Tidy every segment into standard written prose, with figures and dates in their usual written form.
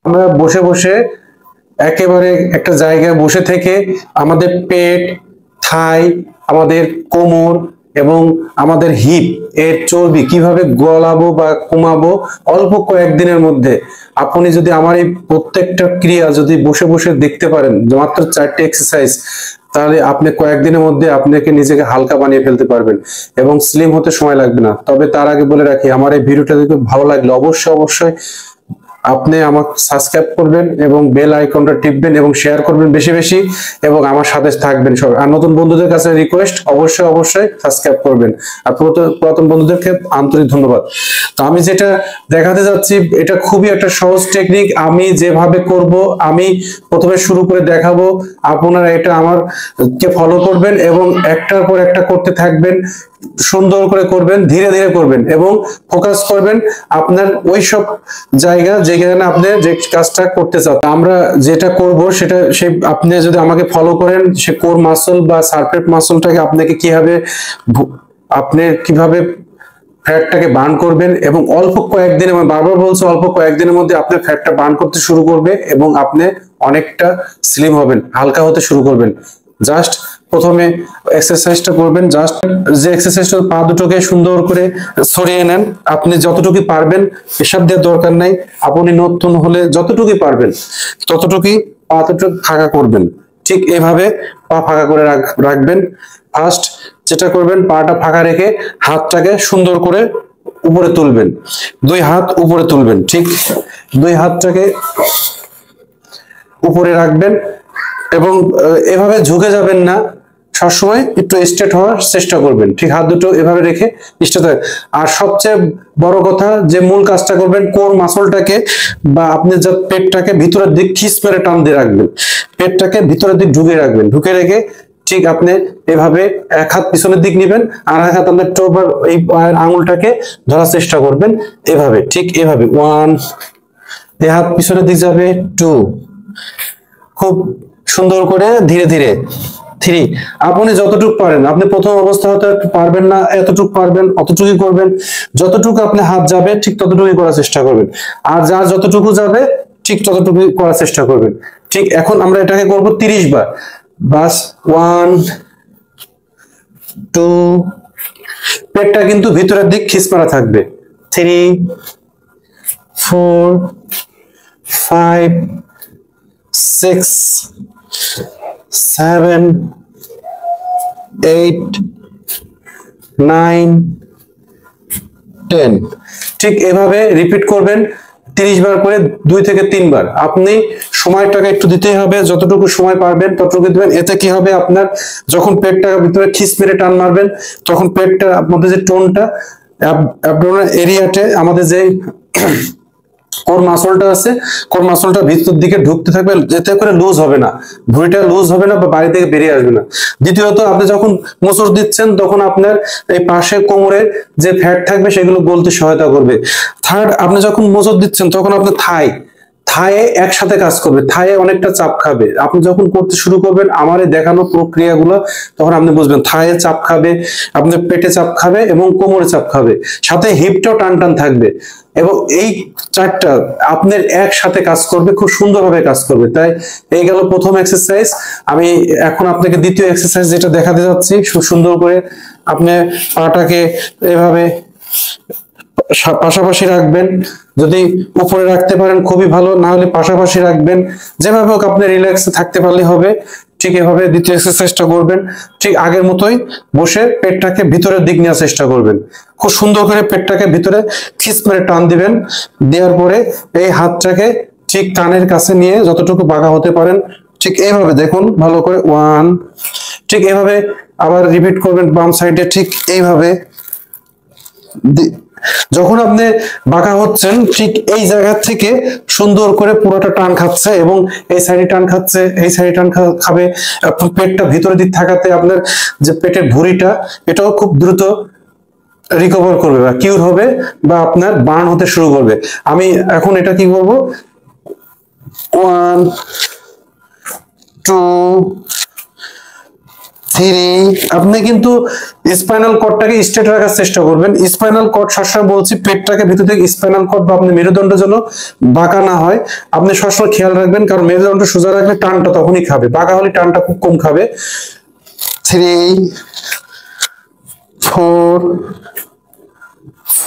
আমরা বসে বসে একেবারে একটা জায়গায় বসে থেকে আমাদের পেট, থাই, আমাদের কোমর এবং আমাদের হিপ এর চর্বি কিভাবে গলাবো বা কমাবো অল্প কয়েকদিনের মধ্যে। আপনি যদি আমার এই প্রত্যেকটা ক্রিয়া যদি বসে বসে দেখতে পারেন, মাত্র 4টি এক্সারসাইজ, তাহলে আপনি কয়েকদিনের মধ্যে আপনাকে নিজেকে হালকা বানিয়ে ফেলতে পারবেন এবং স্লিম হতে সময় লাগবে না। তবে তার আগে বলে রাখি, আমার এই ভিডিওটা যদি ভালো লাগলে অবশ্যই অবশ্যই আপনি আমাকে সাবস্ক্রাইব করবেন এবং বেল আইকনটা টিপবেন এবং শেয়ার করবেন বেশি বেশি এবং আমার সাথে থাকবেন সব। আর নতুন বন্ধুদের কাছে রিকোয়েস্ট, অবশ্যই অবশ্যই সাবস্ক্রাইব করবেন। আর পুরাতন বন্ধুদেরকে আন্তরিক ধন্যবাদ। তো আমি যেটা দেখাতে যাচ্ছি এটা খুবই একটা সহজ টেকনিক। আমি যেভাবে করব, আমি প্রথমে শুরু করে দেখাবো, আপনারা এটা আমার কে ফলো করবেন এবং একটার পর একটা করতে থাকবেন। সুন্দর করে করবেন, ধীরে ধীরে করবেন এবং ফোকাস করবেন আপনার ওই সব জায়গা যেখানে আপনি যে কাজটা করতে চান। আমরা যেটা করব সেটা সেই আপনি যদি আমাকে ফলো করেন, সে কোর মাসল বা সারফেস মাসলটাকে আপনাকে কিভাবে ফ্যাটটাকে বার্ন করবেন এবং অল্প কয়েকদিনে, আমি বারবার বলছি, অল্প কয়েকদিনের মধ্যে আপনার ফ্যাটটা বার্ন করতে শুরু করবে এবং আপনি অনেকটা স্লিম হবেন, হালকা হতে শুরু করবেন। জাস্ট প্রথমে এক্সারসাইজটা করবেন, জাস্ট যে এক্সারসাইজটা পা দুটোকে সুন্দর করে সরিয়ে নেন। আপনি যতটুকু পারবেন, পেশাব দেওয়ার দরকার নাই, আপনি নতুন হলে যতটুকু পারবেন ততটুকুই পা দুটো ফাঁকা করবেন। ঠিক এভাবে পা ফাঁকা করে রাখবেন। ফার্স্ট যেটা করবেন, পাটা ফাঁকা রেখে হাতটাকে সুন্দর করে উপরে তুলবেন, 2 হাত উপরে তুলবেন। ঠিক 2 হাতটাকে উপরে রাখবেন এবং এভাবে ঝুঁকে যাবেন না, সবসময় একটু স্ট্রেট হওয়ার চেষ্টা করবেন। ঠিক হাত দুটো এভাবে রেখে স্ট্রেট। আর সবচেয়ে বড় কথা, যে মূল কাজটা করবেন, কোর মাসলটাকে বা আপনি যে পেটটাকে ভিতরের দিক খিস মেরে টান দিয়ে রাখবেন, পেটটাকে ভিতরের দিক ঢুকে রাখবেন। ঢুকে রেখে ঠিক আপনি এভাবে এক হাত পিছনের দিক নিবেন, আর এক হাত আপনার টোবার এই আঙুলটাকে ধরার চেষ্টা করবেন এভাবে। ঠিক এভাবে 1, এই হাত পিছনের দিক যাবে 2, খুব সুন্দর করে ধীরে ধীরে 3। আপনি যতটুকু পারেন, আপনি প্রথম অবস্থা হয়তো পারবেন না, এতটুকু পারবেন অতটুকুই করবেন। যতটুকু আপনি হাত যাবে ঠিক ততটুকুই করার চেষ্টা করবেন, আর যার যতটুকু যাবে ঠিক ততটুকুই করার চেষ্টা করবেন। ঠিক এখন আমরা এটাকে করব 30 বার। বাস 1, 2, পেটটা কিন্তু ভিতরের দিক খিস মারা থাকবে। 3, 4, 5, 6, 7, 8, 9, 10। ঠিক এভাবে রিপিট করবেন 30 বার করে, 2 থেকে 3 বার। আপনি সময়টাকে একটু দিতেই হবে, যতটুকু সময় পারবেন ততটুকু দিবেন। এতে কি হবে, আপনার যখন পেটটা ভিতরে খিস মেরে টান মারবেন, তখন পেটটা আপনাদের যে টোনটা অ্যাবডোমিনাল এরিয়াতে আমাদের যে কোর মাসলটা আছে, কোর মাসলটা ভিতর দিকে ঢুকতে থাকবে, এতে করে লুজ হবে না, ভুঁড়িটা লুজ হবে না বা বাড়ি থেকে বেরিয়ে আসবে না। দ্বিতীয়ত, আপনি যখন মোচড় দিচ্ছেন তখন আপনার এই পাশে কোমরের যে ফ্যাট থাকবে সেগুলো গলতে সহায়তা করবে। থার্ড, আপনি যখন মোচড় দিচ্ছেন তখন আপনার থায়ে একসাথে কাজ করবে, থায়ে অনেকটা চাপ খাবে। আপনি যখন করতে শুরু করবেন আমার এই দেখানো প্রক্রিয়াগুলো, তখন আপনি বুঝবেন থায়ে চাপ খাবে, আপনার পেটে চাপ খাবে এবং কোমরে চাপ খাবে, সাথে হিপটাও টান টান থাকবে। এবং এই 4টা আপনার একসাথে কাজ করবে, খুব সুন্দরভাবে কাজ করবে। তাই এই গেল প্রথম এক্সারসাইজ। আমি এখন আপনাকে দ্বিতীয় এক্সারসাইজ যেটা দেখাতে যাচ্ছি, খুব সুন্দর করে আপনি পাটাকে এভাবে পাশাপাশি রাখবেন। যদি উপরে রাখতে পারেন খুবই ভালো, না হলে পাশাপাশি রাখবেন। যেভাবে হোক আপনি রিল্যাক্সে থাকতে পারলে হবে। ঠিক এভাবে দ্বিতীয় এক্সারসাইজটা করবেন। ঠিক আগের মতোই বসে পেটটাকে ভিতরের দিক নেওয়ার চেষ্টা করবেন। খুব সুন্দর করে পেটটাকে ভিতরে খিস মেরে টান দিবেন। দেওয়ার পরে এই হাতটাকে ঠিক কানের কাছে নিয়ে যতটুকু বাঁকা হতে পারেন, ঠিক এইভাবে দেখুন ভালো করে। 1, ঠিক এইভাবে আবার রিপিট করবেন বাম সাইডে। ঠিক এইভাবে যখন আপনি বাঁকা হচ্ছেন, ঠিক এই জায়গা থেকে সুন্দর করে পুরোটা টান খাচ্ছে এবং এই সাইডে টান খাচ্ছে, এই সাইডে টান খাবে। পেটটা ভিতরের দিক থাকাতে আপনার যে পেটের ভুঁড়িটা, এটাও খুব দ্রুত রিকভার করবে বা কিউর হবে বা আপনার বার্ন হতে শুরু করবে। আমি এখন এটা কি করব, 1, 2, আপনি কিন্তু স্পাইনাল কর্ডটাকে স্ট্রেট রাখার চেষ্টা করবেন। স্পাইনাল কর্ড সবসময় বলছি পেটটাকে ভিতর থেকে স্পাইনাল কর্ড বা আপনি মেরুদণ্ড যেন বাঁকা না হয়, আপনি সবসময় খেয়াল রাখবেন, কারণ মেরুদণ্ড সোজা রাখলে টানটা তখনই খাবে, বাঁকা হলে টানটা খুব কম খাবে। 3 4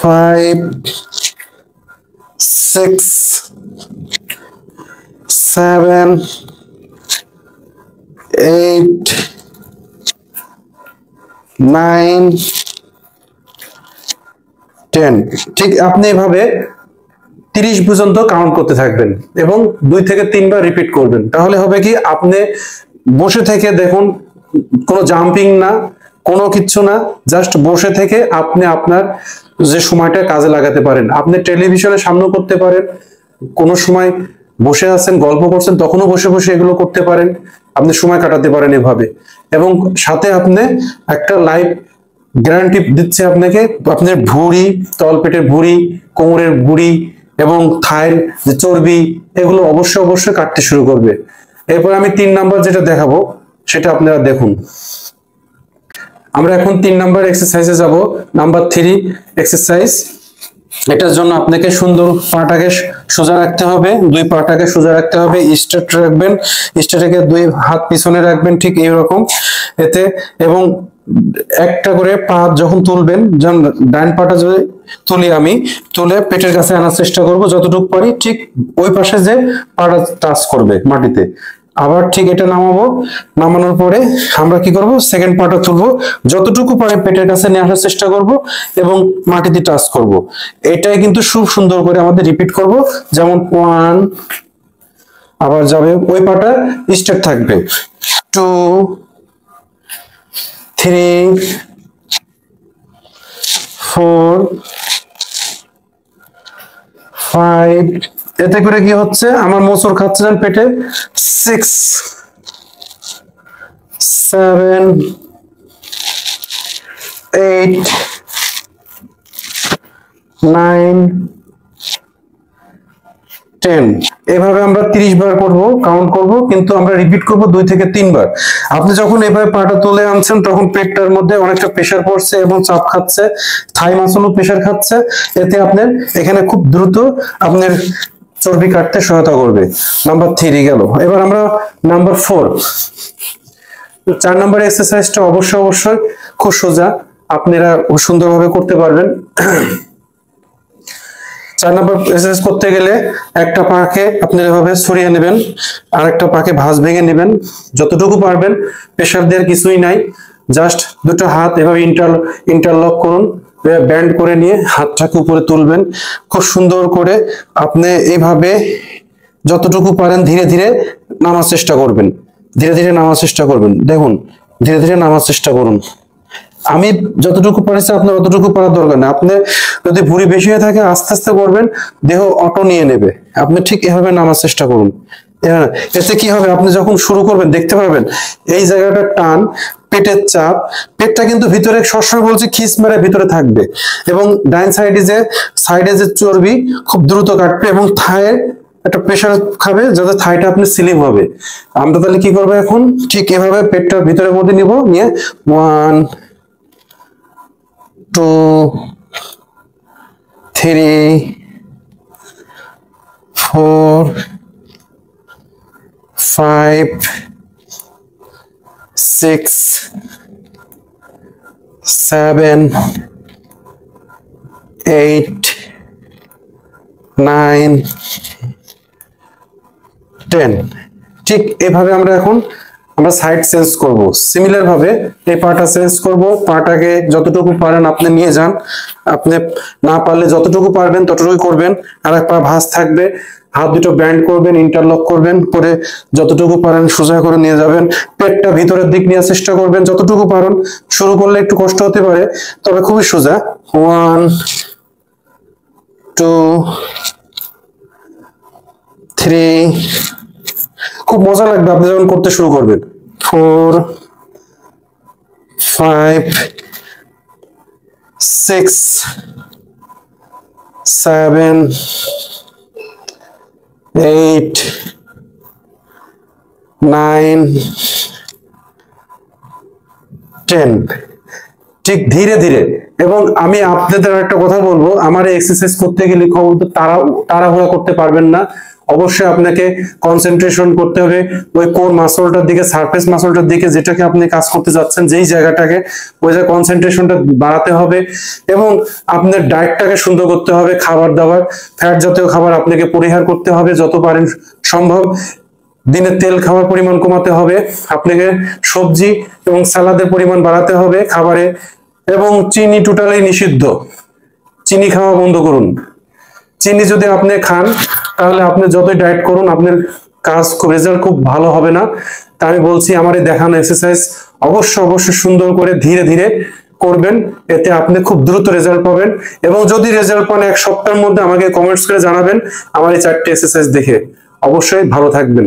5 6 7 8 9 10। ঠিক আপনি এভাবে 30 পর্যন্ত কাউন্ট করতে থাকবেন এবং 2 থেকে 3 বার রিপিট করবেন। তাহলে হবে কি, আপনি বসে থেকে দেখুন, কোনো জাম্পিং না, কোনো কিচ্ছু না, জাস্ট বসে থেকে আপনি আপনার যে সময়টা কাজে লাগাতে পারেন। আপনি টেলিভিশনের সামনে করতে পারেন, কোনো সময় বসে আছেন গল্প করছেন তখনও বসে বসে এগুলো করতে পারেন, আপনি সময় কাটাতে পারেন এভাবে। এবং সাথে আপনি একটা লাইভ গ্যারান্টি দিচ্ছে আপনাকে, আপনার ভুঁড়ি, তলপেটের ভুঁড়ি, কোমরের ভুঁড়ি এবং থাইর যে চর্বি, এগুলো অবশ্যই অবশ্যই কাটতে শুরু করবে। এরপর আমি 3 নাম্বার যেটা দেখাবো সেটা আপনারা দেখুন। আমরা এখন 3 নাম্বার এক্সারসাইজে যাব। Number 3 exercise. এটার জন্য আপনাকে সুন্দর পাটাকে সোজা রাখতে হবে, 2 পাটাকে সোজা রাখতে হবে, স্ট্রেট রাখবেন, স্ট্রেট রেখে 2 হাত পিছনে রাখবেন ঠিক এইরকম এতে। এবং একটা করে পা যখন তুলবেন, যেমন ডান পাটা যদি তুলি আমি, তুলে পেটের কাছে আনার চেষ্টা করব যতটুকু পারি, ঠিক ওই পাশে যে পাটা টাচ করবে মাটিতে। আবার ঠিক এটা নামাবো, নামানোর পরে আমরা কি করব, সেকেন্ড পাটা তুলবো, যতটুকু পারে পেটের কাছে নিয়ে আসার চেষ্টা করব এবং মাটিতে টাচ করব। এটাই কিন্তু খুব সুন্দর করে আমাদের রিপিট করব। যেমন 1, আবার যাবে ওই পাটা স্ট্রেট থাকবে, 2 3 4 5। এতে করে কি হচ্ছে, আমার মোচড় খাচ্ছে যেন পেটে, 6 7 8 9 10। এভাবে আমরা 30 বার করব, কাউন্ট করব, কিন্তু আমরা রিপিট করব 2 থেকে 3 বার। আপনি যখন এভাবে পাটা তুলে আনছেন তখন পেটটার মধ্যে অনেকটা প্রেসার পড়ছে এবং চাপ খাচ্ছে, থাই মাসলও প্রেসার খাচ্ছে, এতে আপনার এখানে খুব দ্রুত আপনার চর্বি কাটতে সহায়তা করবে। নাম্বার 3 গেল। এবার আমরা নাম্বার 4। 4 নাম্বার এক্সারসাইজটা অবশ্যই অবশ্যই খুব সোজা, আপনারা সুন্দরভাবে করতে পারবেন। 4 নাম্বার এক্সারসাইজ করতে গেলে একটা পাকে আপনি এভাবে সরিয়ে নেবেন, আর একটা পাকে ভাঁজ ভেঙে নেবেন যতটুকু পারবেন, প্রেসার দেওয়ার কিছুই নাই, জাস্ট দুটো হাত এভাবে ইন্টারলক করুন, ব্যান্ড করে নিয়ে হাতটাকে উপরে তুলবেন খুব সুন্দর করে। আপনি এইভাবে যতটুকু পারেন ধীরে ধীরে নামার চেষ্টা করবেন, ধীরে ধীরে নামার চেষ্টা করবেন। দেখুন, ধীরে ধীরে নামার চেষ্টা করুন। আমি যতটুকু পারছি আপনার অতটুকু পারার দরকার নেই। আপনি যদি ভুঁড়ি বেশি হয়ে থাকে আস্তে আস্তে করবেন, দেহ অটো নিয়ে নেবে। আপনি ঠিক এভাবে নামার চেষ্টা করুন। এতে কি হবে, আপনি যখন শুরু করবেন দেখতে পারবেন এই জায়গাটা টান, পেটের চাপ, পেটটা কিন্তু ভিতরে সবসময় বলছি খিস মেরে ভিতরে থাকবে, এবং ডাইন সাইডে যে চর্বি খুব দ্রুত কাটবে এবং থায়ের একটা প্রেসার খাবে যাতে থাইটা আপনি স্লিম হবে। আমরা তাহলে কি করবো এখন, ঠিক এভাবে পেটটা ভিতরের মধ্যে নিব, নিয়ে 1 2 3 4 5 6 7 8 9 10। ঠিক এভাবে আমরা এখন সাইড চেঞ্জ করব। সিমিলার ভাবে এই পাটা চেঞ্জ করব, পাটাকে যতটুকু পারেন আপনি নিয়ে যান, আপনি না পারলে যতটুকু পারবেন ততটুকু করবেন। আর এক পা ভাঁজ থাকবে, হাত দুটো ব্যান্ড করবেন, ইন্টারলক করবেন, করে যতটুকু পারেন সোজা করে নিয়ে যাবেন। পেটটা ভিতরের দিক নেওয়ার চেষ্টা করবেন যতটুকু পারেন। শুরু করলে একটু কষ্ট হতে পারে, তবে খুবই সোজা। 1 2 3, খুব মজা লাগবে আপনি যখন করতে শুরু করবেন। 4 5 6 7 8 9 10। ঠিক ধীরে ধীরে। এবং আমি আপনাদের একটা কথা বলবো, আমার এই এক্সারসাইজ করতে গেলে তাড়াহুড়া করতে পারবেন না। অবশ্যই আপনাকে কনসেন্ট্রেশন করতে হবে ওই কোর মাসলটার দিকে, সারফেস মাসলটার দিকে, যেটাকে আপনি কাজ করতে যাচ্ছেন, যেই জায়গাটাকে, ওই জায়গায় কনসেন্ট্রেশনটা বাড়াতে হবে। এবং আপনার ডায়েটটাকে সুন্দর করতে হবে, খাবার দাবার ফ্যাট জাতীয় খাবার আপনাকে পরিহার করতে হবে যত পারেন সম্ভব। দিনে তেল খাওয়ার পরিমাণ কমাতে হবে আপনাকে, সবজি এবং সালাদের পরিমাণ বাড়াতে হবে খাবারে, এবং চিনি টোটালি নিষিদ্ধ, চিনি খাওয়া বন্ধ করুন। চিনি যদি আপনি খান তাহলে আপনি যতই ডায়েট করুন আপনার রেজাল্ট খুব ভালো হবে না। তা আমি বলছি আমার এই দেখানো এক্সারসাইজ অবশ্যই সুন্দর করে ধীরে ধীরে করবেন, এতে আপনি খুব দ্রুত রেজাল্ট পাবেন। এবং যদি রেজাল্ট পান 1 সপ্তাহের মধ্যে আমাকে কমেন্টস করে জানাবেন আমার এই 4টে এক্সারসাইজ দেখে। অবশ্যই ভালো থাকবেন।